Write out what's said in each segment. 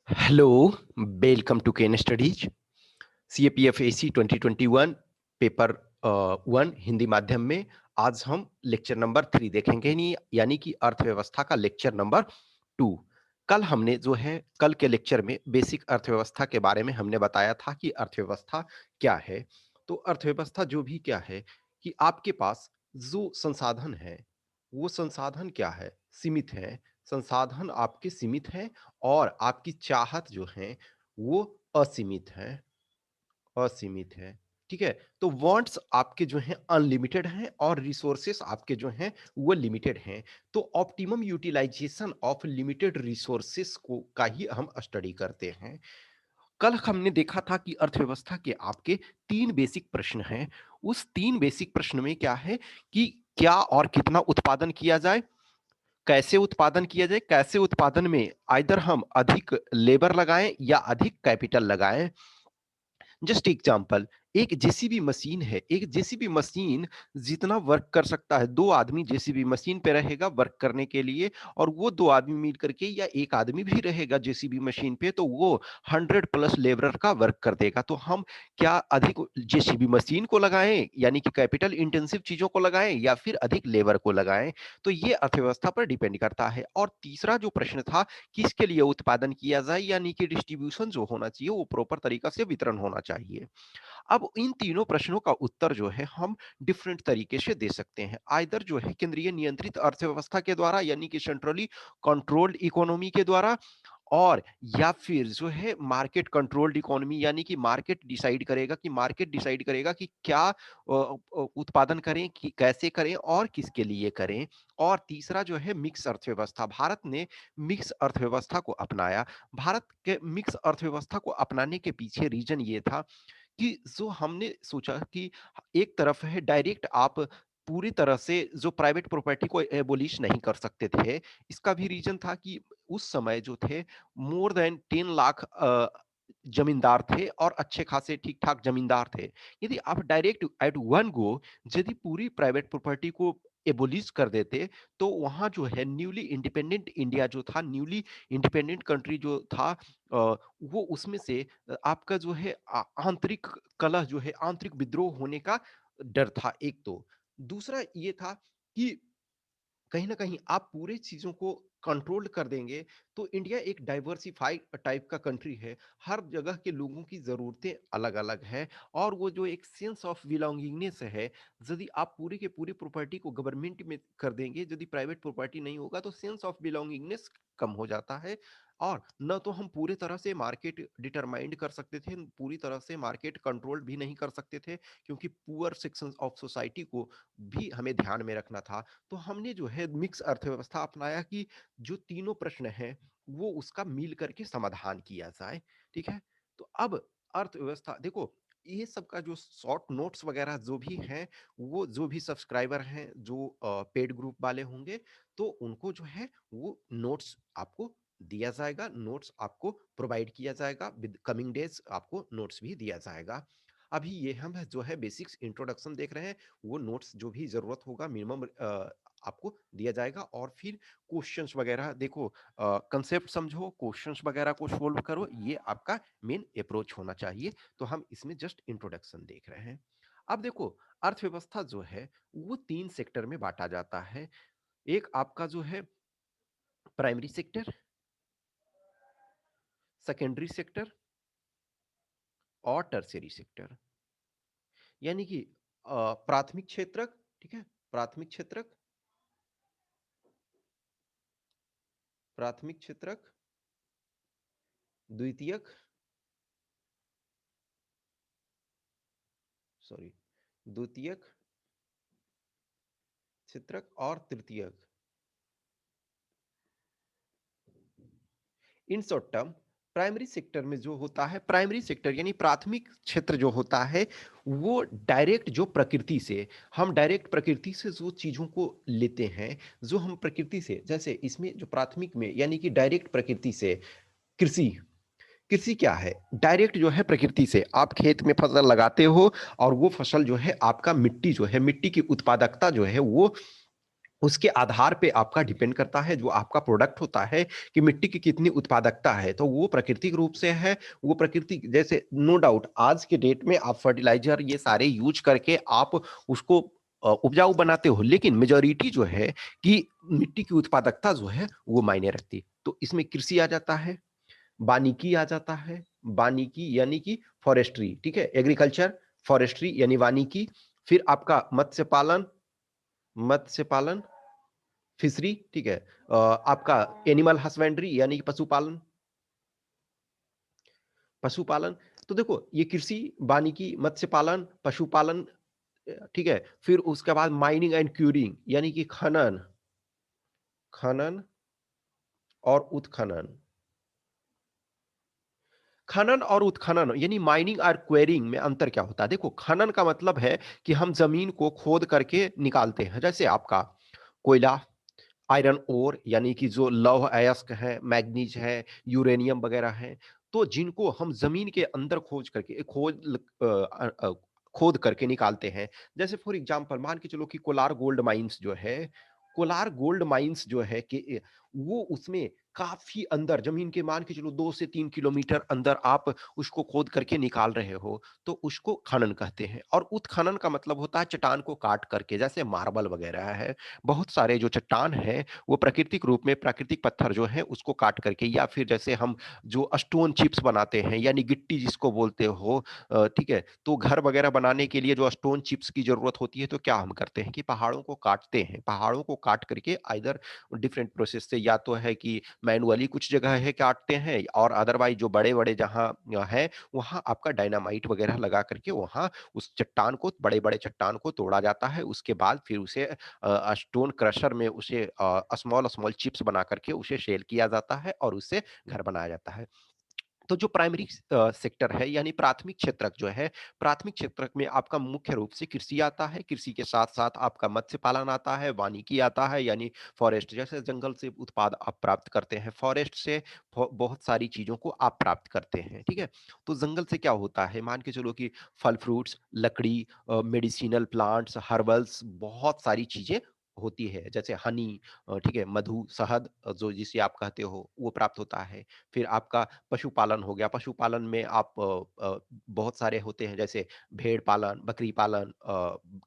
Hello, welcome to Ken studies. CAPF AC 2021 paper 1 Hindi माध्यम में आज हम लेक्चर नंबर 3 देखेंगे, नहीं यानी कि अर्थव्यवस्था का लेक्चर नंबर 2। कल के लेक्चर में बेसिक अर्थव्यवस्था के बारे में हमने बताया था कि अर्थव्यवस्था क्या है। तो अर्थव्यवस्था जो भी क्या है कि आपके पास जो संसाधन है, वो संसाधन क्या है? सीमित है। संसाधन आपके सीमित हैं और आपकी चाहत जो है वो असीमित है। असीमित है। ठीक है? तो वांट्स आपके जो हैं अनलिमिटेड हैं और रिसोर्सेस आपके जो हैं वो लिमिटेड हैं। तो optimum utilisation of limited resources को का ही हम स्टडी करते हैं। कल हमने देखा था कि अर्थव्यवस्था के आपके 3 बेसिक प्रश्न हैं। उस 3 बेसिक प्रश्न में क्या है कि क्या और कितना उत्पादन किया जाए? कैसे उत्पादन किया जाए? कैसे उत्पादन में आइदर हम अधिक लेबर लगाएं या अधिक कैपिटल लगाएं। जस्ट एग्जांपल, एक जेसीबी मशीन है। एक जेसीबी मशीन जितना वर्क कर सकता है, 2 आदमी जेसीबी मशीन पे रहेगा वर्क करने के लिए, और वो 2 आदमी मिल करके या 1 आदमी भी रहेगा जेसीबी मशीन पे, तो वो 100 प्लस लेबरर का वर्क कर देगा। तो हम क्या अधिक जेसीबी मशीन को लगाएं, यानी कि कैपिटल इंटेंसिव चीजों को लगाएं, या फिर अधिक लेबर को लगाएं? तो ये अर्थव्यवस्था पर डिपेंड करता है। और तीसरा जो प्रश्न था, किसके लिए उत्पादन किया जाए, यानी कि डिस्ट्रीब्यूशन जो होना चाहिए वो प्रॉपर तरीका से वितरण होना चाहिए। अब इन तीनों प्रश्नों का उत्तर जो है हम डिफरेंट तरीके से दे सकते हैं। आइदर जो है केंद्रीय नियंत्रित अर्थव्यवस्था के द्वारा, यानी कि सेंट्रली कंट्रोल्ड इकोनॉमी के द्वारा, और या फिर जो है मार्केट कंट्रोल्ड इकोनॉमी, यानी कि मार्केट डिसाइड करेगा कि क्या उत्पादन करें, कि कैसे करें और किसके लिए करें। और तीसरा जो है मिक्स अर्थव्यवस्था। भारत ने मिक्स अर्थव्यवस्था को अपनाया। भारत के मिक्स अर्थव्यवस्था को अपनाने के पीछे रीजन ये था कि जो हमने सोचा कि एक तरफ है डायरेक्ट आप पूरी तरह से जो प्राइवेट प्रॉपर्टी को एबोलिश नहीं कर सकते थे। इसका भी रीजन था कि उस समय जो थे मोर देन 10 लाख जमींदार थे और अच्छे खासे ठीक ठाक जमींदार थे। यदि आप डायरेक्ट एट वन गो यदि पूरी प्राइवेट प्रॉपर्टी को एबोलिश कर देते, तो वहां जो है न्यूली इंडिपेंडेंट इंडिया जो था, न्यूली इंडिपेंडेंट कंट्री जो था, वो उसमें से आपका जो है आंतरिक कलह जो है, आंतरिक विद्रोह होने का डर था एक तो। दूसरा ये था कि कहीं न कहीं आप पूरे चीज़ों को कंट्रोल कर देंगे, तो इंडिया एक डाइवर्सिफ़ाइड टाइप का कंट्री है। हर जगह के लोगों की ज़रूरतें अलग-अलग हैं, और वो जो एक सेंस ऑफ बिलॉन्गिंगनेस है, यदि आप पूरी की पूरी प्रॉपर्टी को गवर्नमेंट में कर देंगे, यदि प्राइवेट प्रॉपर्टी नहीं होगा, तो सेंस ऑफ बिलॉन्गिंगनेस कम हो जाता है। और ना तो हम पूरी तरह से मार्केट डिटरमाइंड कर सकते थे, पूरी तरह से मार्केट कंट्रोल भी नहीं कर सकते थे, क्योंकि पुअर सेक्शंस ऑफ सोसाइटी को भी हमें ध्यान में रखना था। तो हमने जो है मिक्स अर्थव्यवस्था अपनाया कि जो तीनों प्रश्न हैं वो उसका मिल करके समाधान किया जाए। ठीक है? तो अब अर्थव्यवस्था देखो, ये सब का जो शॉर्ट नोट्स वगैरह जो भी हैं, वो जो भी सब्सक्राइबर हैं जो पेड ग्रुप वाले होंगे, तो उनको जो है वो नोट्स आपको दिया जाएगा, नोट्स आपको प्रोवाइड किया जाएगा, विद कमिंग डेज आपको नोट्स भी दिया जाएगा। अभी ये हम जो है बेसिक्स इंट्रोडक्शन देख रहे हैं, वो नोट्स जो भी ज़रूरत होगा मिनिमम आपको दिया जाएगा। और फिर क्वेश्चंस वगैरह देखो, कंसेप्ट समझो, क्वेश्चंस वगैरह को सोल्व करो, ये आपका मेन अप्रोच होना चाहिए। तो हम इसमें जस्ट इंट्रोडक्शन देख रहे हैं। अब देखो, अर्थव्यवस्था जो है वो 3 सेक्टर में बांटा जाता है। एक आपका जो है प्राइमरी सेक्टर, सेकेंडरी सेक्टर और टर्शियरी सेक्टर, यानी कि प्राथमिक क्षेत्रक, ठीक है? प्राथमिक क्षेत्रक, प्राथमिक क्षेत्रक, द्वितीयक, सॉरी, द्वितीयक क्षेत्रक और तृतीयक। In short term, primary sector में जो होता है, प्राइमरी सेक्टर यानी प्राथमिक क्षेत्र जो होता है, वो डायरेक्ट जो प्रकृति से, हम डायरेक्ट प्रकृति से जो चीजों को लेते हैं, जो हम प्रकृति से, जैसे इसमें जो प्राथमिक में यानी कि डायरेक्ट प्रकृति से, कृषि। कृषि क्या है? डायरेक्ट जो है प्रकृति से आप खेत में फसल लगाते हो, और वो फसल जो है आपका मिट्टी जो है, मिट्टी की उत्पादकता जो है वो उसके आधार पे आपका डिपेंड करता है जो आपका प्रोडक्ट होता है कि मिट्टी की कितनी उत्पादकता है, तो वो प्राकृतिक रूप से है। वो प्रकृति जैसे नो डाउट आज के डेट में आप फर्टिलाइजर ये सारे यूज करके आप उसको उपजाऊ बनाते हो, लेकिन मेजोरिटी जो है कि मिट्टी की उत्पादकता जो है वो मायने रखती है। तो इसमें कृषि आ जाता है, वानिकी आ जाता है। वानिकी यानी कि फॉरेस्ट्री, ठीक है, एग्रीकल्चर, फॉरेस्ट्री यानी वानिकी। फिर आपका मत्स्य पालन, मत्स्य पालन, फिशरी, ठीक है। आपका एनिमल हस्बेंड्री यानी कि पशुपालन, पशुपालन। तो देखो ये कृषि, वानिकी, मत्स्य पालन, पशुपालन, ठीक है। फिर उसके बाद माइनिंग एंड क्यूरिंग यानी कि खनन, खनन और उत्खनन। खनन और उत्खनन यानी माइनिंग और क्वेरिंग में अंतर क्या होता है? देखो खनन का मतलब है कि हम जमीन को खोद करके निकालते हैं, जैसे आपका कोयला, आयरन ओर यानी कि जो लौह अयस्क है, मैग्नीज है, यूरेनियम वगैरह है, तो जिनको हम जमीन के अंदर खोद करके निकालते हैं। जैसे फॉर एग्जांपल मान के चलो कि कोलार गोल्ड माइंस जो है, कोलार गोल्ड माइंस जो है कि वो उसमें काफी अंदर जमीन के मान के चलो 2 से 3 किलोमीटर अंदर आप उसको खोद करके निकाल रहे हो, तो उसको खनन कहते हैं। और उत्खनन का मतलब होता है चट्टान को काट करके, जैसे मार्बल वगैरह है, बहुत सारे जो चट्टान है वो प्राकृतिक रूप में प्राकृतिक पत्थर जो है उसको काट करके, या फिर जैसे हम जो स्टोन चिप्स बनाते हैं यानी गिट्टी जिसको बोलते हो, ठीक है, तो घर वगैरह बनाने के लिए जो स्टोन चिप्स की जरूरत होती है, तो क्या हम करते हैं कि पहाड़ों को काटते हैं, पहाड़ों को काट करके आइदर डिफरेंट प्रोसेस से, या तो है कि मैनुअली कुछ जगह है काटते हैं, और अदरवाइज जो बड़े बड़े जहाँ है वहाँ आपका डायनामाइट वगैरह लगा करके वहाँ उस चट्टान को, बड़े बड़े चट्टान को तोड़ा जाता है। उसके बाद फिर उसे स्टोन क्रशर में उसे स्मॉल स्मॉल चिप्स बना करके उसे शेल किया जाता है और उससे घर बनाया जाता है। तो जो प्राइमरी सेक्टर है यानी प्राथमिक क्षेत्रक जो है, प्राथमिक क्षेत्रक में आपका मुख्य रूप से कृषि आता है, कृषि के साथ साथ आपका मत्स्य पालन आता है, वानिकी आता है यानी फॉरेस्ट, जैसे जंगल से उत्पाद आप प्राप्त करते हैं, फॉरेस्ट से बहुत सारी चीजों को आप प्राप्त करते हैं, ठीक है। तो जंगल से क्या होता है, मान के चलो कि फल फ्रूट्स, लकड़ी, मेडिसिनल प्लांट्स, हर्बल्स, बहुत सारी चीजें होती है, जैसे हनी, ठीक है, मधु, शहद, जो जिसे आप कहते हो वो प्राप्त होता है। फिर आपका पशुपालन हो गया, पशुपालन में आप बहुत सारे होते हैं, जैसे भेड़ पालन, बकरी पालन,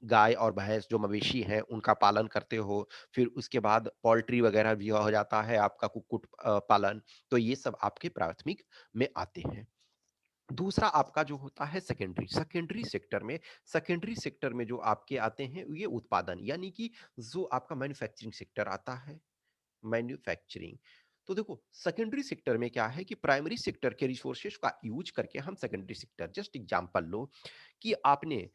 गाय और भैंस जो मवेशी हैं उनका पालन करते हो। फिर उसके बाद पोल्ट्री वगैरह भी हो जाता है आपका, कुक्कुट पालन। तो ये सब आपके प्राथमिक में आते हैं। दूसरा आपका जो होता है सेकेंडरी, सेकेंडरी सेक्टर में जो आपके आते हैं ये उत्पादन, यानी कि जो आपका मैन्युफैक्चरिंग सेक्टर आता है, मैन्युफैक्चरिंग। तो देखो सेकेंडरी सेक्टर में क्या है कि प्राइमरी सेक्टर के रिसोर्सेज का यूज करके हम सेकेंडरी सेक्टर, जस्ट एग्जांपल लो कि आपने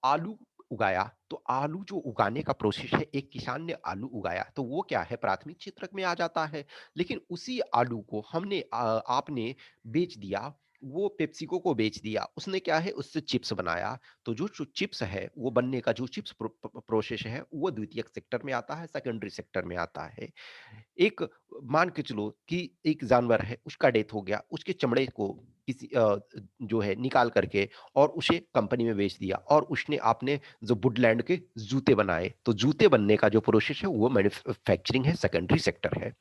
आलू उगाया, तो आलू जो उगाने का प्रोसेस है, एक किसान ने आलू उगाया तो वो क्या है प्राथमिक क्षेत्र में आ जाता है। लेकिन उसी आलू को हमने आपने बेच दिया, वो पेप्सिको को बेच दिया, उसने क्या है उससे चिप्स बनाया। तो जो जो चिप्स है वो बनने का जो चिप्स प्रोसेस है वो द्वितीयक सेक्टर में आता है, सेकेंडरी सेक्टर में आता है। एक मान के चलो कि एक जानवर है, उसका डेथ हो गया, उसके चमड़े को किसी जो है निकाल करके और उसे कंपनी में बेच दिया, और उसने आपने जो वुडलैंड के जूते बनाए, तो जूते बनने का जो प्रोसेस है वो मैन्युफैक्चरिंग है, सेकेंडरी सेक्टर है।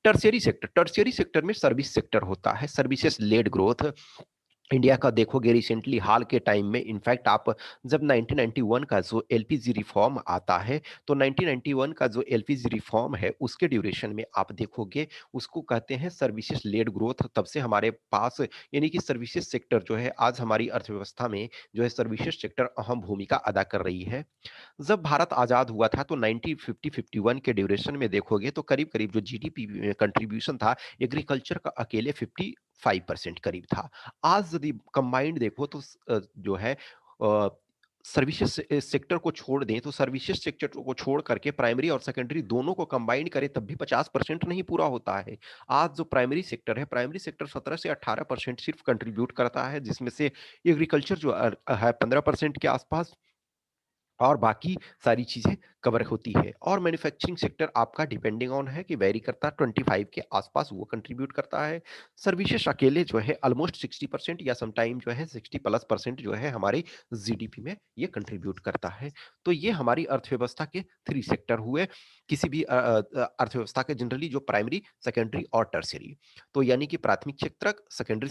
टर्शियरी सेक्टर में सर्विस सेक्टर होता है, सर्विसेज लेड ग्रोथ। इंडिया का देखोगे रिसेंटली हाल के टाइम में, इनफैक्ट आप जब 1991 का जो एलपीजी रिफॉर्म आता है, तो 1991 का जो एलपीजी रिफॉर्म है उसके ड्यूरेशन में आप देखोगे उसको कहते हैं सर्विसेज लेड ग्रोथ। तब से हमारे पास यानी कि सर्विसेज सेक्टर जो है आज हमारी अर्थव्यवस्था में जो है सर्विसेज सेक्टर अहम भूमिका अदा कर रही है। जब भारत आजाद हुआ था तो 1950-51 के ड्यूरेशन में देखोगे तो करीब करीब जो जीडीपी कंट्रीब्यूशन था एग्रीकल्चर का अकेले 55% करीब था। आज यदि कंबाइंड देखो तो जो है सर्विसेज सेक्टर को छोड़ दें, तो सर्विसेज सेक्टर को छोड़ करके प्राइमरी और सेकेंडरी दोनों को कंबाइंड करें तब भी 50% नहीं पूरा होता है। आज जो प्राइमरी सेक्टर है, प्राइमरी सेक्टर 17 से 18% सिर्फ कंट्रीब्यूट करता है, जिसमें से एग्रीकल्चर जो है 15% के आसपास, और बाकी सारी चीज़ें कवर होती है। और मैन्युफैक्चरिंग सेक्टर आपका डिपेंडिंग ऑन है कि वेरी करता है, 25 के आसपास वो कंट्रीब्यूट करता है। सर्विसेज अकेले जो है ऑलमोस्ट 60% या समटाइम जो है 60+% जो है हमारे जीडीपी में ये कंट्रीब्यूट करता है। तो ये हमारी अर्थव्यवस्था के 3 सेक्टर हुए। किसी भी अर्थव्यवस्था के जनरली जो प्राइमरी, सेकेंडरी और टर्शियरी। तो यानी कि प्राथमिक क्षेत्रक, सेकेंडरी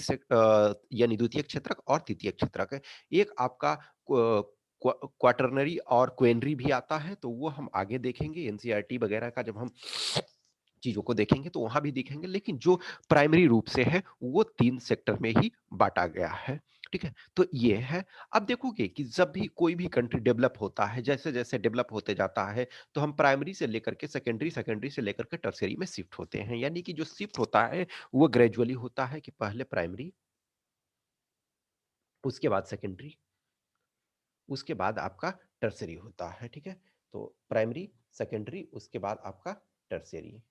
यानी द्वितीयक क्षेत्रक और तृतीयक क्षेत्रक। एक आपका क्वाटरनरी और क्वेनरी भी आता है, तो वो हम आगे देखेंगे एनसीईआरटी वगैरह का जब हम चीजों को देखेंगे तो वहां भी देखेंगे। लेकिन जो प्राइमरी रूप से है वो 3 सेक्टर में ही बांटा गया है। ठीक है, तो ये है। अब देखोगे कि जब भी कोई भी कंट्री डेवलप होता है, जैसे जैसे डेवलप होते जाता है, तो हम प्राइमरी से लेकर के सेकेंडरी, सेकेंडरी से लेकर के टर्शियरी में शिफ्ट होते हैं। यानी कि जो शिफ्ट होता है वो ग्रेजुअली होता है कि पहले प्राइमरी, उसके बाद सेकेंडरी, उसके बाद आपका टर्सरी होता है। ठीक है, तो प्राइमरी, सेकेंडरी, उसके बाद आपका टर्सरी।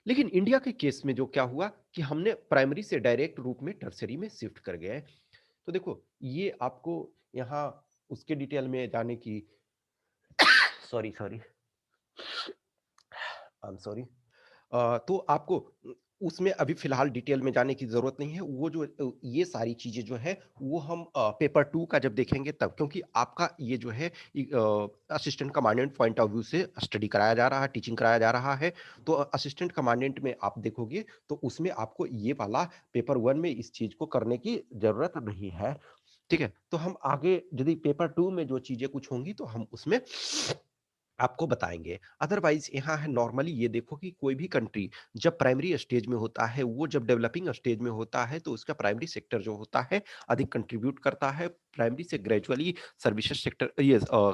लेकिन इंडिया के केस में जो क्या हुआ कि हमने प्राइमरी से डायरेक्ट रूप में टर्सरी में शिफ्ट कर गए। तो देखो ये आपको यहाँ उसके डिटेल में जाने की sorry sorry I am sorry तो आपको उसमें अभी फिलहाल डिटेल में जाने की ज़रूरत नहीं है। वो जो ये सारी चीज़ें जो है वो हम पेपर 2 का जब देखेंगे तब, क्योंकि आपका ये जो है assistant commandant point of view से स्टडी कराया जा रहा है, टीचिंग कराया जा रहा है। तो असिस्टेंट कमांडेंट में आप देखोगे तो उसमें आपको ये वाला पेपर 1 में इस चीज़ को करने की ज़रूरत नहीं है। ठीक है? तो हम आगे यदि पेपर 2 में जो चीज़ें कुछ होंगी तो हम उसमें आपको बताएँगे। अदरवाइज़ यहाँ है नॉर्मली ये देखो कि कोई भी कंट्री जब प्राइमरी स्टेज में होता है, वो जब डेवलपिंग स्टेज में होता है, तो उसका प्राइमरी सेक्टर जो होता है, अधिक कंट्रीब्यूट करता है। प्राइमरी से gradually services sector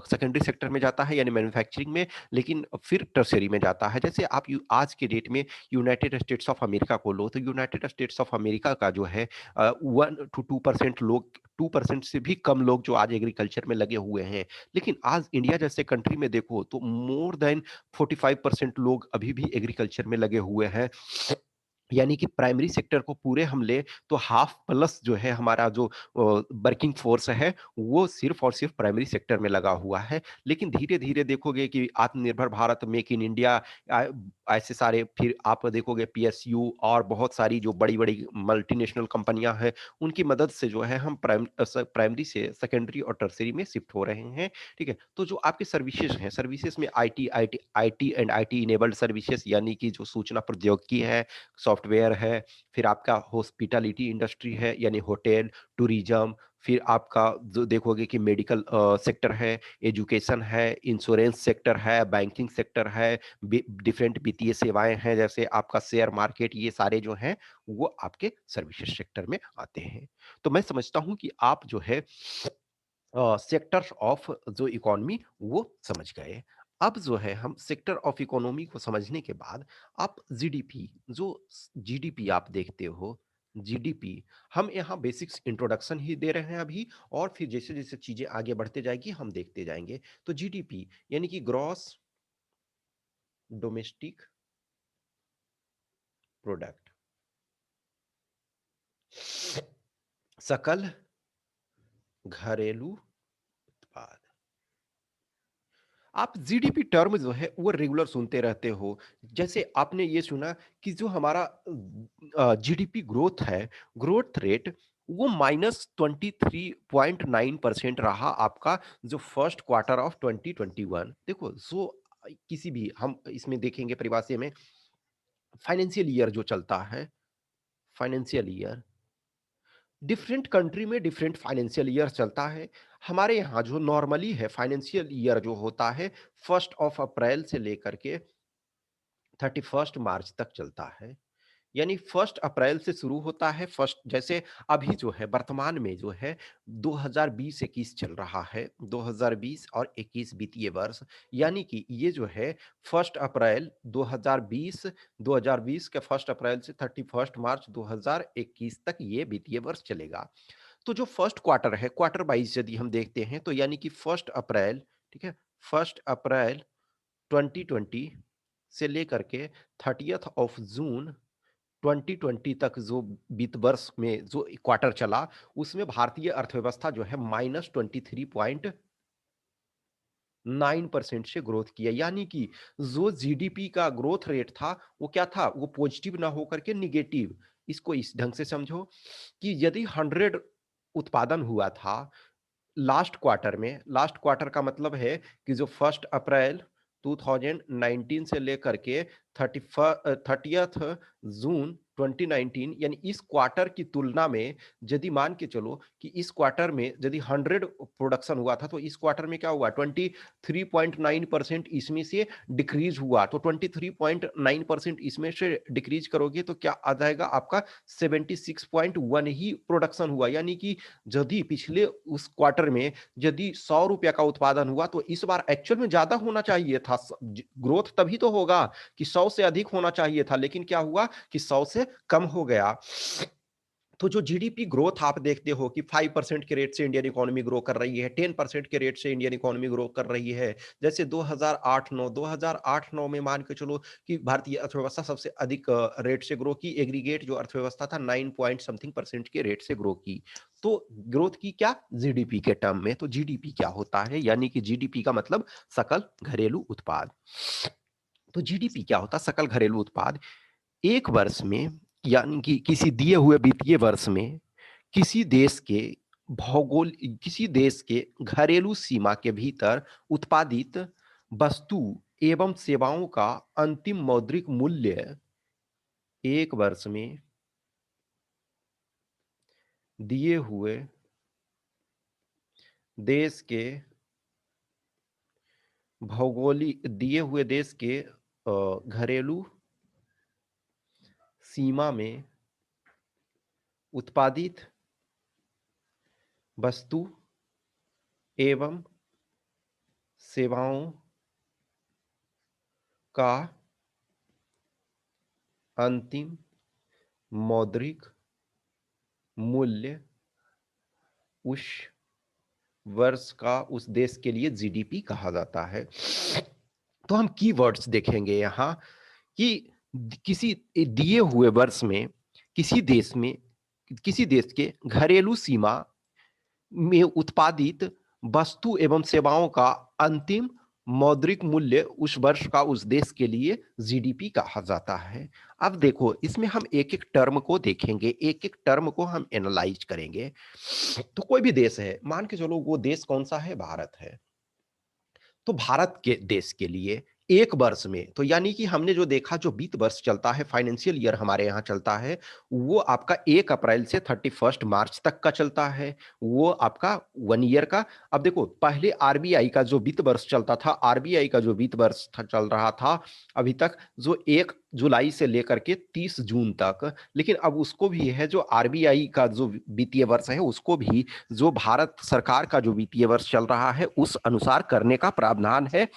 secondary sector में जाता है यानी मैन्युफैक्चरिंग में, लेकिन फिर टर्शियरी में जाता है। जैसे आप आज के डेट में यूनाइटेड स्टेट्स ऑफ अमेरिका को लो, तो यूनाइटेड स्टेट्स ऑफ अमेरिका का जो है 1 टू 2% लोग, 2% से भी कम लोग जो आज एग्रीकल्चर में लगे हुए हैं। लेकिन आज इंडिया जैसे कंट्री में देखो तो मोर देन 45% लोग अभी भी एग्रीकल्चर में लगे हुए हैं। यानी कि प्राइमरी सेक्टर को पूरे हम ले तो हाफ प्लस जो है हमारा जो वर्किंग फोर्स है वो सिर्फ और सिर्फ प्राइमरी सेक्टर में लगा हुआ है। लेकिन धीरे धीरे देखोगे कि आत्मनिर्भर भारत, मेक इन इंडिया, ऐसे सारे, फिर आप देखोगे पीएसयू और बहुत सारी जो बड़ी बड़ी मल्टीनेशनल कंपनियां हैं, उनकी मदद से जो है हम प्राइमरी से सेकेंडरी और टर्सरी में शिफ्ट हो रहे हैं। ठीक है, तो जो आपके सर्विसेज हैं, सर्विसेज में IT IT IT and IT enabled services यानी कि जो सूचना प्रौद्योगिकी है, सॉफ्टवेयर है, फिर आपका हॉस्पिटैलिटी इंडस्ट्री है यानी होटल, टूरिज्म, फिर आपका जो देखोगे कि मेडिकल सेक्टर है, एजुकेशन है, इंश्योरेंस सेक्टर है, बैंकिंग सेक्टर है, डिफरेंट वित्तीय सेवाएं हैं जैसे आपका शेयर मार्केट, ये सारे जो हैं वो आपके सर्विसेज सेक्टर में आते हैं। तो मैं समझता हूं कि आप जो है सेक्टर्स ऑफ जो इकोनॉमी वो समझ गए। अब जो है हम सेक्टर ऑफ इकोनॉमी को समझने के बाद आप जीडीपी, जो जीडीपी आप देखते हो, जीडीपी, हम यहाँ बेसिक्स इंट्रोडक्शन ही दे रहे हैं अभी, और फिर जैसे जैसे चीजें आगे बढ़ते जाएगी हम देखते जाएंगे। तो जीडीपी यानी कि ग्रॉस डोमेस्टिक प्रोडक्ट, सकल घरेलू उत्पाद। आप जीडीपी टर्म जो है वो रेगुलर सुनते रहते हो। जैसे आपने ये सुना कि जो हमारा जीडीपी ग्रोथ है, ग्रोथ रेट वो -23.9% रहा आपका जो फर्स्ट क्वार्टर ऑफ 2021। देखो जो किसी भी हम इसमें देखेंगे परिभाषा में, फाइनेंशियल ईयर जो चलता है, फाइनेंशियल ईयर डिफरेंट कंट्री में डिफरेंट फाइनेंशियल ईयर चलता है। हमारे यहाँ जो नॉर्मली है फाइनेंशियल ईयर जो होता है 1 अप्रैल से लेकर के 31 मार्च तक चलता है। यानी 1 अप्रैल से शुरू होता है, फर्स्ट जैसे अभी जो है वर्तमान में जो है 2020-21 चल रहा है, 2020 और 21 वित्तीय वर्ष। यानी कि ये जो है 1 अप्रैल 2020, 2020 के 1 अप्रैल से 31 मार्च 2021 तक ये वित्तीय वर्ष चलेगा। तो जो फर्स्ट क्वार्टर है, क्वार्टर वाइज यदि हम देखते हैं तो यानी कि 1 अप्रैल, ठीक है, 1 अप्रैल 2020 से लेकर के 30 जून 2020 तक जो वित्त वर्ष में जो क्वार्टर चला, उसमें भारतीय अर्थव्यवस्था जो है -23.9 9% से ग्रोथ किया, यानी कि जो जीडीपी का ग्रोथ रेट था वो क्या था, वो पॉजिटिव ना होकर के निगेटिव। इसको इस ढंग से समझो कि यदि 100 उत्पादन हुआ था लास्ट क्वार्टर में, लास्ट क्वार्टर का मतलब है कि जो 1 अप्रैल 2019 से लेकर के 30th जून 2019, यानी इस क्वार्टर की तुलना में यदि मान के चलो कि इस क्वार्टर में यदि 100 प्रोडक्शन हुआ था तो इस क्वार्टर में क्या हुआ, 23.9% इसमें से डिक्रीज हुआ। तो 23.9% इसमें से डिक्रीज करोगे तो क्या आ जाएगा आपका 76.1 ही प्रोडक्शन हुआ। यानी कि यदि पिछले उस क्वार्टर में यदि 100 रुपया का उत्पादन हुआ तो इस बार एक्चुअल में ज्यादा होना चाहिए था। ग्रोथ तभी तो होगा कि 100 से अधिक होना चाहिए था, लेकिन क्या हुआ कि 100 से कम हो गया। तो जो जीडीपी ग्रोथ आप देखते हो कि 5% के रेट से इंडियन इकोनॉमी ग्रो कर रही है, 10% के रेट से इंडियन इकोनॉमी ग्रो कर रही है। जैसे 2008-9 में मान के चलो कि भारतीय अर्थव्यवस्था सबसे अधिक रेट से ग्रो की, एग्रीगेट जो अर्थव्यवस्था था 9 पॉइंट समथिंग परसेंट के रेट से ग्रो की। तो ग्रोथ की क्या, जीडीपी के टर्म में। तो जीडीपी क्या होता है, यानी कि जीडीपी का मतलब सकल घरेलू उत्पाद। तो जीडीपी क्या होता है, सकल घरेलू उत्पाद। एक वर्ष में, यानी कि किसी दिए हुए वित्तीय वर्ष में किसी देश के किसी देश के घरेलू सीमा के भीतर उत्पादित वस्तु एवं सेवाओं का अंतिम मौद्रिक मूल्य एक वर्ष में दिए हुए देश के दिए हुए देश के घरेलू सीमा में उत्पादित वस्तु एवं सेवाओं का अंतिम मौद्रिक मूल्य उस वर्ष का उस देश के लिए जीडीपी कहा जाता है। तो हम कीवर्ड्स देखेंगे यहाँ कि किसी दिए हुए वर्ष में किसी देश में किसी देश के घरेलू सीमा में उत्पादित वस्तु एवं सेवाओं का अंतिम मौद्रिक मूल्य उस वर्ष का उस देश के लिए जीडीपी कहा जाता है। अब देखो इसमें हम एक एक टर्म को देखेंगे, एक एक टर्म को हम एनालाइज करेंगे। तो कोई भी देश है, मान के चलो वो देश कौन सा है, भारत है। तो भारत के देश के लिए एक वर्ष में, तो यानी कि हमने जो देखा जो वित्त वर्ष चलता है, फाइनेंशियल ईयर हमारे यहाँ चलता है, वो आपका 1 अप्रैल से 31 मार्च तक का चलता है, वो आपका 1 ईयर का। अब देखो पहले आरबीआई का जो वित्त वर्ष चलता था, आरबीआई का जो वित्त वर्ष चल रहा था अभी तक, जो 1 जुलाई से लेकर के 30 जून तक, लेकिन अब उसको भी है जो आरबीआई का जो वित्तीय वर्ष है उसको भी जो भारत सरकार का जो वित्तीय वर्ष चल रहा है उस अनुसार करने का प्रावधान है,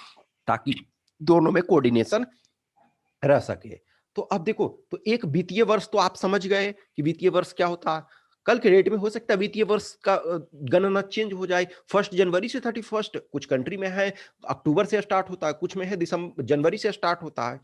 ताकि दोनों में कोऑर्डिनेशन रह सके। तो अब देखो, तो एक वित्तीय वर्ष तो आप समझ गए कि वित्तीय वर्ष क्या होता। कल के डेट में हो सकता है वित्तीय वर्ष का गणना चेंज हो जाए, 1 जनवरी से 31, कुछ कंट्री में है अक्टूबर से स्टार्ट होता है, कुछ में है दिसंबर जनवरी से स्टार्ट होता है।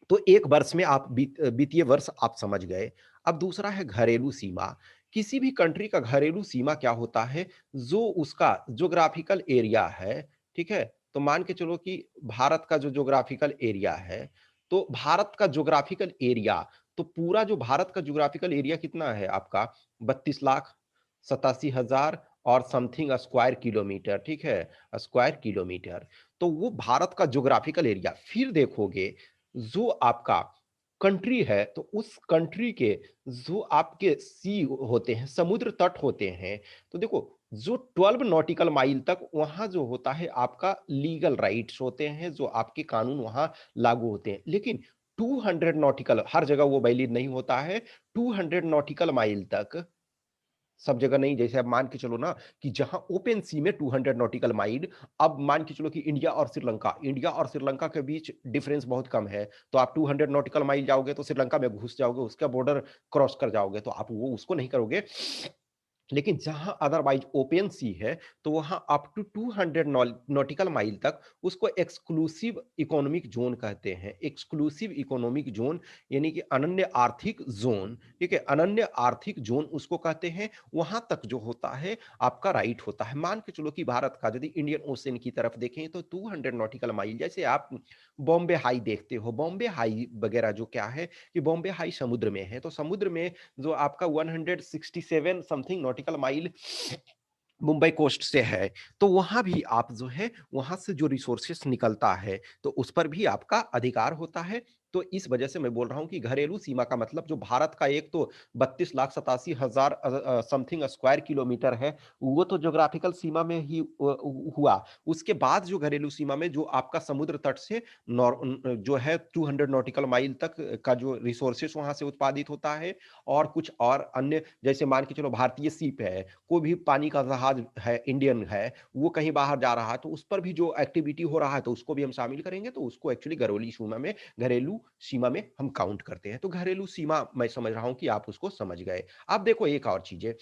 तो एक वर्ष में आप वित्तीय वर्ष आप समझ गए। अब दूसरा है घरेलू सीमा। किसी भी कंट्री का घरेलू सीमा क्या होता है, जो उसका ज्योग्राफिकल एरिया है, ठीक है। तो मान के चलो कि भारत का जो ज्योग्राफिकल एरिया है, तो भारत का ज्योग्राफिकल एरिया, तो पूरा जो भारत का ज्योग्राफिकल एरिया कितना है आपका, 32,87,000 और समथिंग स्क्वायर किलोमीटर, ठीक है, स्क्वायर किलोमीटर। तो वो भारत का ज्योग्राफिकल एरिया। फिर देखोगे जो आपका कंट्री है, तो उस कंट्री के जो आपके सी होते हैं, समुद्र तट होते हैं, तो देखो जो 12 नॉटिकल माइल तक वहां जो होता है आपका लीगल राइट्स होते हैं, जो आपके कानून वहां लागू होते हैं। लेकिन 200 नॉटिकल, हर जगह वो वैलिड नहीं होता है। 200 नॉटिकल माइल तक सब जगह नहीं। जैसे अब मान के चलो ना कि जहां ओपन सी में 200 नॉटिकल माइल, अब मान के चलो कि इंडिया और श्रीलंका के बीच डिफरेंस बहुत कम है, तो आप 200 नॉटिकल माइल जाओगे तो श्रीलंका में घुस जाओगे, उसका बॉर्डर क्रॉस कर जाओगे, तो आप वो उसको नहीं करोगे। लेकिन जहाँ अदरवाइज़ ओपन सी है, तो वहाँ अप टू 200 नॉटिकल माइल तक उसको एक्सक्लूसिव इकोनॉमिक ज़ोन कहते हैं। एक्सक्लूसिव इकोनॉमिक ज़ोन यानी कि अनन्य आर्थिक ज़ोन, ठीक है? अनन्य आर्थिक ज़ोन उसको कहते हैं, वहाँ तक जो होता है आपका राइट होता है। मान के चलो कि भारत का यदि इंडियन ओशन की तरफ देखें तो 200 नॉटिकल माइल जैसे आप बॉम्बे हाई देखते हो, बॉम्बे हाई वगैरह जो क्या है कि बॉम्बे हाई समुद्र में है, तो समुद्र में जो आपका 167 something nautical mile Mumbai coast से है, तो वहाँ भी आप जो है, वहाँ से जो रिसोर्सेस निकलता है, तो उस पर भी आपका अधिकार होता है। तो इस वजह से मैं बोल रहा हूँ कि घरेलू सीमा का मतलब जो भारत का एक तो 32,87,000 समथिंग स्क्वायर किलोमीटर है, वो तो ज्योग्राफिकल सीमा में ही हुआ। उसके बाद जो घरेलू सीमा में जो आपका समुद्र तट से जो है 200 नॉटिकल माइल तक का जो रिसोर्सेस वहाँ से उत्पादित होता है और कुछ और अन्य जैसे मान के चलो भारतीय सीप है, कोई भी पानी का जहाज है, इंडियन है, वो कहीं बाहर जा रहा है, तो उस पर भी जो एक्टिविटी हो रहा है, तो उसको भी हम शामिल करेंगे, तो उसको एक्चुअली घरेलू सीमा में हम काउंट करते हैं। तो घरेलू सीमा मैं समझ रहा हूँ कि आप उसको समझ गए। अब देखो एक और चीज़ है,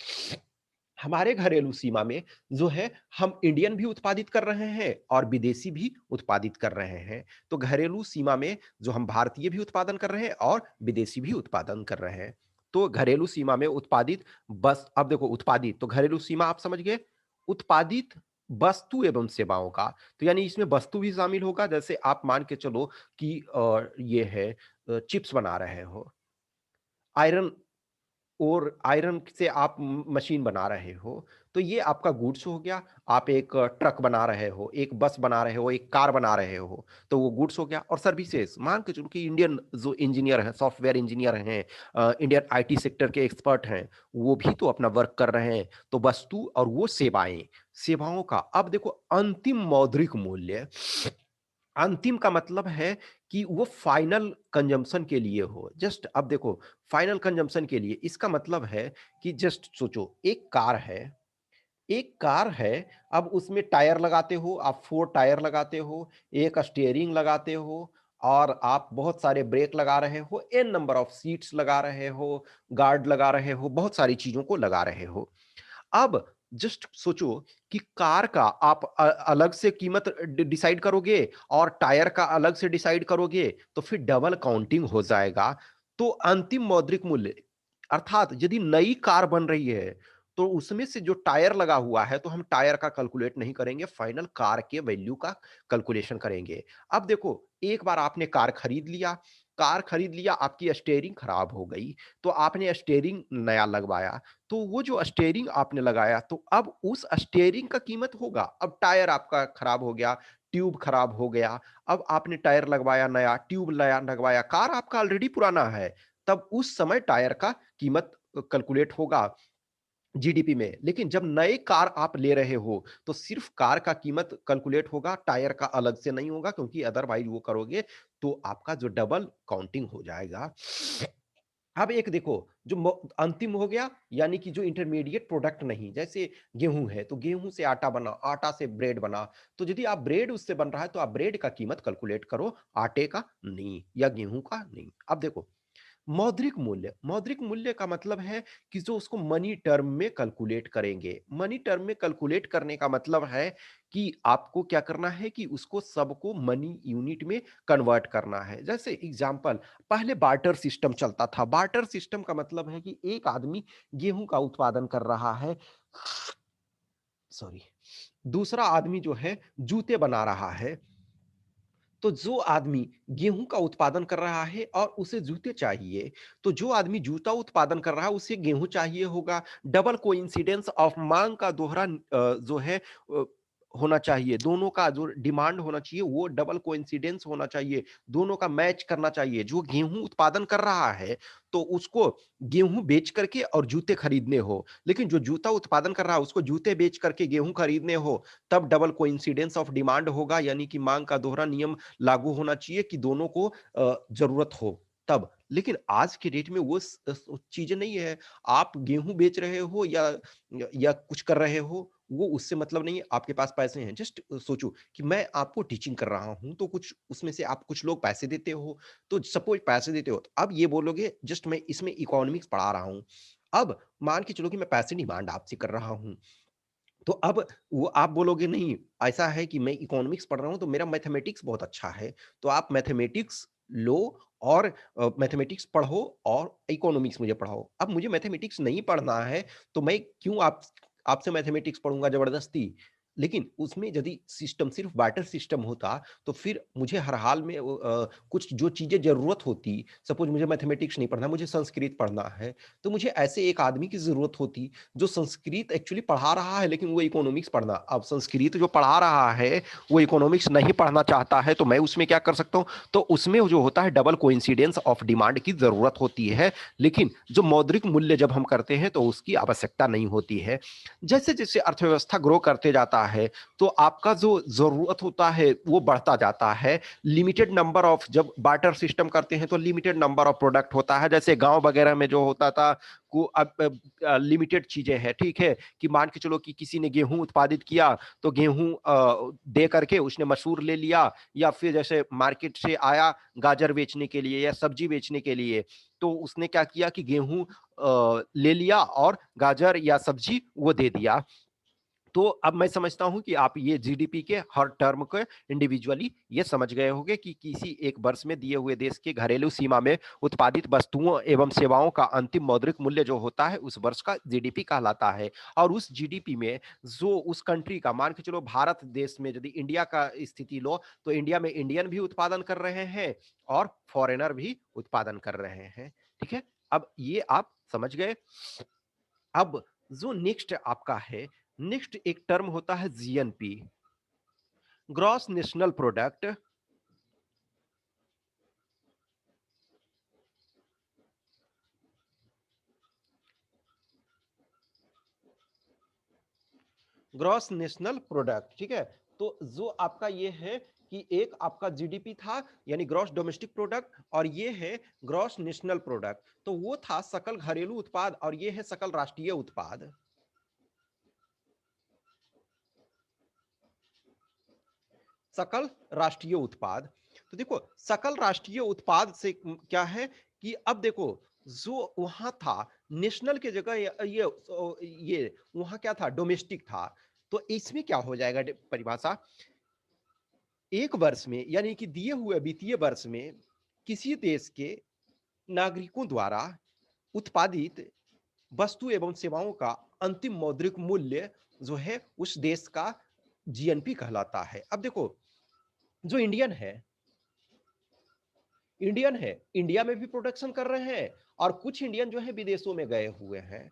हमारे घरेलू सीमा में जो है हम इंडियन भी उत्पादित कर रहे हैं और विदेशी भी उत्पादित कर रहे हैं। तो घरेलू सीमा में जो हम भारतीय भी उत्पादन कर रहे हैं और विदेशी भी उत्पादन कर रहे हैं। तो घरेलू सीमा में उत्पादित बस अब देखो उत्पादित तो घरेलू सीमा आप समझ गए, उत्पादित वस्तु एवं सेवाओं का, तो यानी इसमें वस्तु भी शामिल होगा जैसे आप मान के चलो कि ये है चिप्स बना रहे हो, आयरन और आयरन से आप मशीन बना रहे हो, तो ये आपका गुड्स हो गया। आप एक ट्रक बना रहे हो, एक बस बना रहे हो, एक कार बना रहे हो, तो वो गुड्स हो गया। और सर्विसेज मान के चलो कि इंडियन जो इंजीनियर हैं, सॉफ्टवेयर इंजीनियर हैं, इंडियन आईटी सेक्टर के एक्सपर्ट हैं, वो भी तो अपना वर्क कर रहे हैं। तो वस्तु और वो सेवाएं, सेवाओं का अब देखो अंतिम मौद्रिक मूल्य, अंतिम का मतलब है कि वो फाइनल कंजम्पशन के लिए हो। जस्ट अब देखो फाइनल कंजम्पशन के लिए इसका मतलब है कि जस्ट सोचो एक कार है, अब उसमें टायर लगाते हो, आप 4 टायर लगाते हो, एक स्टीयरिंग लगाते हो और आप बहुत सारे ब्रेक लगा रहे हो, एन नंबर ऑफ सीट्स लगा रहे हो, गार्ड लगा रहे हो, बहुत सारी चीज़ों को लगा रहे हो। अब जस्ट सोचो कि कार का आप अलग से कीमत डिसाइड करोगे और टायर का अलग से डिसाइड करोगे तो फिर डबल काउंटिंग हो जाएगा। तो अंतिम मौद्रिक मूल्य अर्थात यदि नई कार बन रही है तो उसमें से जो टायर लगा हुआ है तो हम टायर का कैलकुलेट नहीं करेंगे, फाइनल कार के वैल्यू का कैलकुलेशन करेंगे। अब देखो एक बार आपने कार खरीद लिया, आपकी स्टीयरिंग खराब हो गई, तो आपने स्टीयरिंग नया लगवाया, तो वो जो स्टीयरिंग आपने लगाया तो अब उस स्टीयरिंग का कीमत होगा। अब टायर आपका खराब हो गया, ट्यूब खराब हो गया, अब आपने टायर लगवाया नया, ट्यूब नया लगवाया, कार आपका ऑलरेडी पुराना है, तब उस समय टायर का कीमत कैलकुलेट होगा जीडीपी में। लेकिन जब नए कार आप ले रहे हो, तो सिर्फ कार का कीमत कैलकुलेट होगा, टायर का अलग से नहीं होगा क्योंकि अदरवाइज़ वो करोगे तो आपका जो डबल काउंटिंग हो जाएगा। अब एक देखो जो अंतिम हो गया यानी कि जो इंटरमीडिएट प्रोडक्ट नहीं, जैसे गेहूं है तो गेहूं से आटा बना, आटा से ब्रेड बना, तो यदि आप ब्रेड उससे बन रहा है तो आप ब्रेड का कीमत कैलकुलेट करो, आटे का नहीं या गेहूं का नहीं। अब देखो मौद्रिक मूल्य का मतलब है कि जो उसको मनी टर्म में कैलकुलेट करेंगे। मनी टर्म में कैलकुलेट करने का मतलब है कि आपको क्या करना है कि उसको सबको मनी यूनिट में कन्वर्ट करना है। जैसे एग्जांपल पहले बार्टर सिस्टम चलता था। बार्टर सिस्टम का मतलब है कि एक आदमी गेहूं का उत्पादन कर रहा है, सॉरी, दूसरा आदमी जो है जूते बना रहा है, तो जो आदमी गेहूं का उत्पादन कर रहा है और उसे जूते चाहिए, तो जो आदमी जूता उत्पादन कर रहा है उसे गेहूं चाहिए होगा। डबल कोइंसिडेंस ऑफ मांग का दोहरा जो है होना चाहिए, दोनों का जो डिमांड होना चाहिए वो डबल कोइंसिडेंस होना चाहिए, दोनों का मैच करना चाहिए। जो गेहूं उत्पादन कर रहा है तो उसको गेहूं बेच करके और जूते खरीदने हो, लेकिन जो जूता उत्पादन कर रहा है उसको जूते बेच करके गेहूं खरीदने हो, तब डबल कोइंसिडेंस ऑफ डिमांड होगा, यानी कि मांग का दोहरा नियम लागू होना चाहिए कि दोनों को जरूरत हो तब। लेकिन आज के डेट में वो चीजें नहीं है। आप गेहूं बेच रहे हो या कुछ कर रहे हो, वो उससे मतलब नहीं है, आपके पास पैसे हैं। जस्ट सोचो कि मैं आपको टीचिंग कर रहा हूं तो कुछ उसमें से आप कुछ लोग पैसे देते हो, तो सपोज पैसे देते हो, तो अब ये बोलोगे जस्ट मैं इसमें इकोनॉमिक्स पढ़ा रहा हूं, अब मान के चलो कि मैं पैसे डिमांड आपसे कर रहा हूँ, तो अब वो आप बोलोगे नहीं, ऐसा है कि मैं इकोनॉमिक्स पढ़ रहा हूँ तो मेरा मैथमेटिक्स बहुत अच्छा है, तो आप मैथमेटिक्स लो और मैथमेटिक्स पढ़ो और इकोनॉमिक्स मुझे पढ़ाओ। अब मुझे मैथमेटिक्स नहीं पढ़ना है, तो मैं क्यों आपसे मैथमेटिक्स पढ़ूँगा ज़बरदस्ती? लेकिन उसमें यदि सिस्टम सिर्फ़ बार्टर सिस्टम होता, तो फिर मुझे हर हाल में कुछ जो चीज़ें ज़रूरत होती, सपोज़ मुझे मैथमेटिक्स नहीं पढ़ना, मुझे संस्कृत पढ़ना है, तो मुझे ऐसे एक आदमी की ज़रूरत होती जो संस्कृत एक्चुअली पढ़ा रहा है लेकिन वो इकोनॉमिक्स पढ़ना, अब संस्कृत जो पढ़ा रहा है वो इकोनॉमिक्स नहीं पढ़ना चाहता है, तो मैं उसमें क्या कर सकता हूँ? तो उसमें जो होता है डबल कोइंसिडेंस ऑफ डिमांड की जरूरत होती है, लेकिन जो मौद्रिक मूल्य जब हम करते हैं तो उसकी आवश्यकता नहीं होती है। जैसे जैसे अर्थव्यवस्था ग्रो करते जाता है तो आपका जो जरूरत होता है वो बढ़ता जाता है। लिमिटेड नंबर ऑफ, जब बार्टर सिस्टम करते हैं तो लिमिटेड नंबर ऑफ प्रोडक्ट होता है, जैसे गांव वगैरह में जो होता था को अब लिमिटेड चीजें हैं, ठीक है, कि मान के चलो कि किसी ने गेहूं उत्पादित किया तो गेहूं दे करके उसने मसूर ले लिया, या फिर जैसे मार्केट से आया गाजर बेचने के लिए या सब्जी बेचने के लिए, तो उसने क्या किया कि गेहूं ले लिया और गाजर या सब्जी वो दे दिया। तो अब मैं समझता हूं कि आप ये जीडीपी के हर टर्म को इंडिविजुअली ये समझ गए होंगे कि किसी एक वर्ष में दिए हुए देश के घरेलू सीमा में उत्पादित वस्तुओं एवं सेवाओं का अंतिम मौद्रिक मूल्य जो होता है उस वर्ष का जीडीपी कहलाता है। और उस जीडीपी में जो उस कंट्री का, मान के चलो भारत देश में यदि इंडिया का स्थिति लो तो इंडिया में इंडियन भी उत्पादन कर रहे हैं और फॉरेनर भी उत्पादन कर रहे हैं, ठीक है। अब ये आप समझ गए। अब जो नेक्स्ट आपका है, नेक्स्ट एक टर्म होता है GNP, gross national product. Gross national product, ठीक है। तो जो आपका ये है कि एक आपका जीडीपी था यानी ग्रॉस डोमेस्टिक प्रोडक्ट, और ये है ग्रॉस नेशनल प्रोडक्ट, तो वो था सकल घरेलू उत्पाद और ये है सकल राष्ट्रीय उत्पाद। सकल राष्ट्रीय उत्पाद, तो देखो सकल राष्ट्रीय उत्पाद से क्या है कि अब देखो जो वहां था नेशनल के जगह ये वहां क्या था, डोमेस्टिक था। तो इसमें क्या हो जाएगा परिभाषा, एक वर्ष में यानी कि दिए हुए वित्तीय वर्ष में किसी देश के नागरिकों द्वारा उत्पादित वस्तु एवं सेवाओं का अंतिम मौद्रिक मूल्य जो है उस देश का जीएनपी कहलाता है। अब देखो जो इंडियन है इंडिया में भी प्रोडक्शन कर रहे हैं, और कुछ इंडियन जो है विदेशों में गए हुए हैं।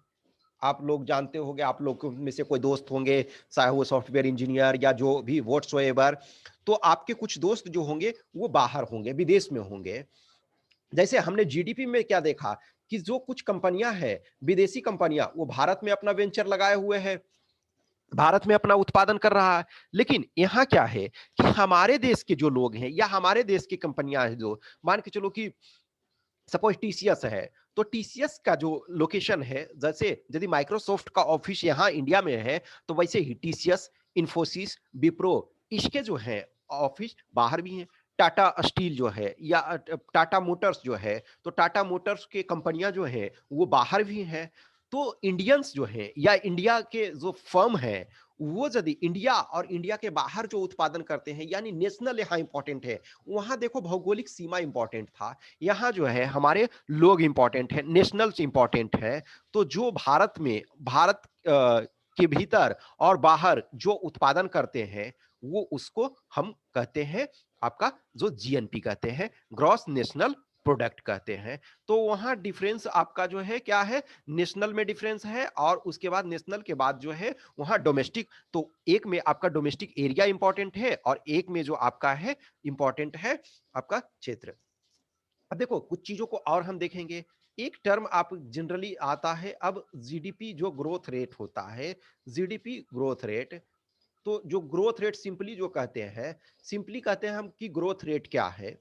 आप लोग जानते होंगे, आप लोग में से कोई दोस्त होंगे चाहे वो सॉफ्टवेयर इंजीनियर या जो भी व्हाट्सएवर, तो आपके कुछ दोस्त जो होंगे वो बाहर होंगे, विदेश में होंगे। जैसे हमने जीडीपी में क्या देखा कि जो कुछ कंपनियां हैं, विदेशी कंपनियां, वो भारत में अपना वेंचर लगाए हुए हैं, भारत में अपना उत्पादन कर रहा है। लेकिन यहाँ क्या है कि हमारे देश के जो लोग हैं या हमारे देश की कंपनियां हैं, जो मान के चलो कि सपोज टीसीएस है, तो टीसीएस का जो लोकेशन है, जैसे यदि माइक्रोसॉफ्ट का ऑफिस यहाँ इंडिया में है, तो वैसे ही टीसीएस, इंफोसिस, विप्रो, इसके जो है ऑफिस बाहर भी हैं। टाटा स्टील जो है या टाटा मोटर्स जो है, तो टाटा मोटर्स के कंपनियां जो है वो बाहर भी हैं। तो इंडियंस जो है या इंडिया के जो फर्म है, वो यदि इंडिया और इंडिया के बाहर जो उत्पादन करते हैं, यानी नेशनल यहाँ इंपॉर्टेंट है। वहां देखो भौगोलिक सीमा इंपॉर्टेंट था, यहाँ जो है हमारे लोग इंपॉर्टेंट है, नेशनल्स इंपॉर्टेंट है। तो जो भारत में, भारत के भीतर और बाहर जो उत्पादन करते हैं वो उसको हम कहते हैं आपका जो जीएनपी कहते हैं, ग्रॉस नेशनल प्रोडक्ट कहते हैं। तो वहां डिफरेंस आपका जो है क्या है, नेशनल में डिफरेंस है, और उसके बाद नेशनल के बाद जो है वहां डोमेस्टिक। तो एक में आपका डोमेस्टिक एरिया इंपॉर्टेंट है और एक में जो आपका है इंपॉर्टेंट है आपका क्षेत्र। अब देखो कुछ चीजों को और हम देखेंगे। एक टर्म आप जनरली आता है, अब जीडीपी जो ग्रोथ रेट होता है, जीडीपी ग्रोथ रेट, तो जो ग्रोथ रेट सिंपली जो कहते हैं, सिंपली कहते हैं हम कि ग्रोथ रेट क्या है।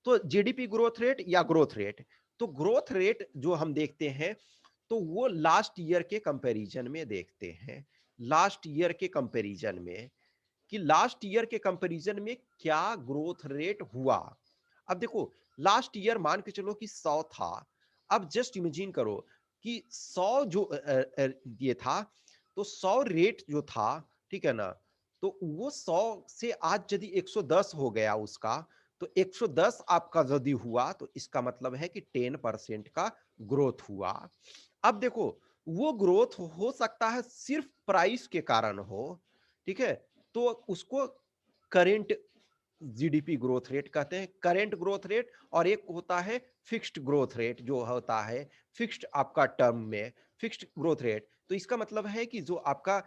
तो जीडीपी ग्रोथ रेट या ग्रोथ रेट, तो ग्रोथ रेट जो हम देखते हैं तो वो लास्ट ईयर के कंपैरिजन में देखते हैं, लास्ट ईयर के कंपैरिजन में, कि लास्ट ईयर के कंपैरिजन में क्या ग्रोथ रेट हुआ। अब देखो लास्ट ईयर मान के चलो कि 100 था, अब जस्ट इमेजिन करो कि 100 जो ये था, तो 100 रेट जो था, ठीक है ना, तो वो 100 से आज यदि 110 हो गया उसका, तो 110 आपका यदि हुआ तो इसका मतलब है कि 10% का ग्रोथ हुआ। अब देखो, वो ग्रोथ हो सकता है सिर्फ प्राइस के कारण हो, ठीक है, तो उसको करेंट जीडीपी ग्रोथ रेट कहते हैं, करेंट ग्रोथ रेट। और एक होता है फिक्स्ड ग्रोथ रेट, जो होता है फिक्स्ड आपका टर्म में फिक्स्ड ग्रोथ रेट। तो इसका मतलब है कि जो आपका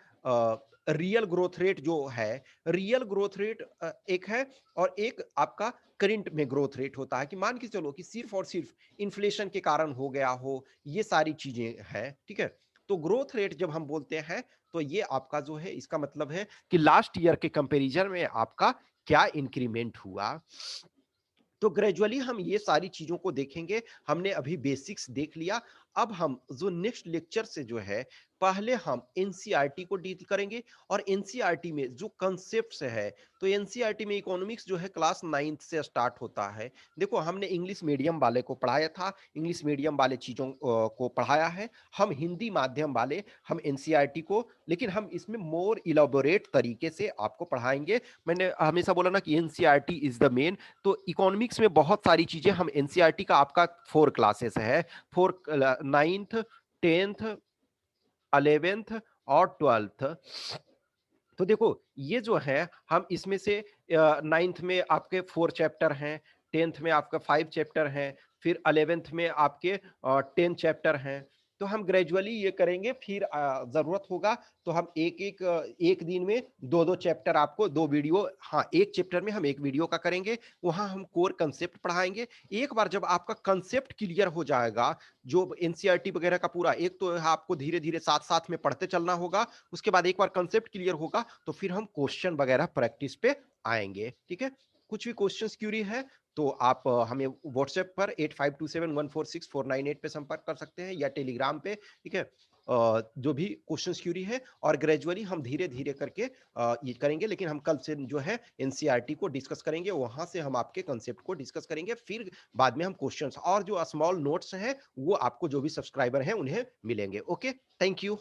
रियल ग्रोथ रेट जो है, रियल ग्रोथ रेट एक है, और एक आपका करंट में ग्रोथ रेट होता है, कि मान के चलो कि सिर्फ और सिर्फ इन्फ्लेशन के कारण हो गया हो, ये सारी चीजें हैं, ठीक है। तो ग्रोथ रेट जब हम बोलते हैं, तो ये आपका जो है, इसका मतलब है कि लास्ट ईयर के कंपैरिजन में आपका क्या इंक्रीमेंट हुआ। तो ग्रेजुअली हम ये सारी चीजों को देखेंगे। हमने अभी बेसिक्स देख लिया। अब हम जो नेक्स्ट लेक्चर से जो है, पहले हम एनसीईआरटी को डील करेंगे, और एनसीईआरटी में जो कॉन्सेप्ट्स है, तो एनसीईआरटी में इकोनॉमिक्स जो है क्लास 9th से स्टार्ट होता है। देखो, हमने इंग्लिश मीडियम वाले को पढ़ाया था, इंग्लिश मीडियम वाले चीजों को पढ़ाया है। हम हिंदी माध्यम वाले, हम एनसीईआरटी को, लेकिन हम इसमें मोर इलाबोरेट तरीके से आपको पढ़ाएंगे। मैंने हमेशा बोला ना कि एनसीईआरटी इज द मेन। तो इकोनॉमिक्स में बहुत सारी चीजें, हम एनसीईआरटी का आपका 4 क्लासेस है, 4, 9th, 10th, 11th और 12th। तो देखो, ये जो है, हम इसमें से 9th में आपके 4 चैप्टर हैं, 10th में आपका 5 चैप्टर हैं, फिर 11th में आपके 10 चैप्टर हैं। तो हम ग्रेजुअली ये करेंगे, फिर जरूरत होगा तो हम एक दिन में दो दो चैप्टर, आपको दो वीडियो, हाँ, एक चैप्टर में हम एक वीडियो का करेंगे, वहां हम कोर कंसेप्ट पढ़ाएंगे। एक बार जब आपका कंसेप्ट क्लियर हो जाएगा, जो एनसीईआरटी वगैरह का पूरा, एक तो आपको धीरे धीरे साथ साथ में पढ़ते चलना होगा, उसके बाद एक बार कंसेप्ट क्लियर होगा तो फिर हम क्वेश्चन वगैरह प्रैक्टिस पे आएंगे, ठीक है। कुछ भी क्वेश्चंस क्यूरी है तो आप हमें व्हाट्सएप पर 8527146498 पे संपर्क कर सकते हैं, या टेलीग्राम पे, ठीक है। जो भी क्वेश्चंस क्यूरी है, और ग्रेजुअली हम धीरे धीरे करके ये करेंगे। लेकिन हम कल से जो है एनसीईआरटी को डिस्कस करेंगे, वहां से हम आपके कंसेप्ट को डिस्कस करेंगे, फिर बाद में हम क्वेश्चंस और जो स्मॉल नोट्स हैं वो आपको जो भी सब्सक्राइबर हैं उन्हें मिलेंगे। Okay, thank you.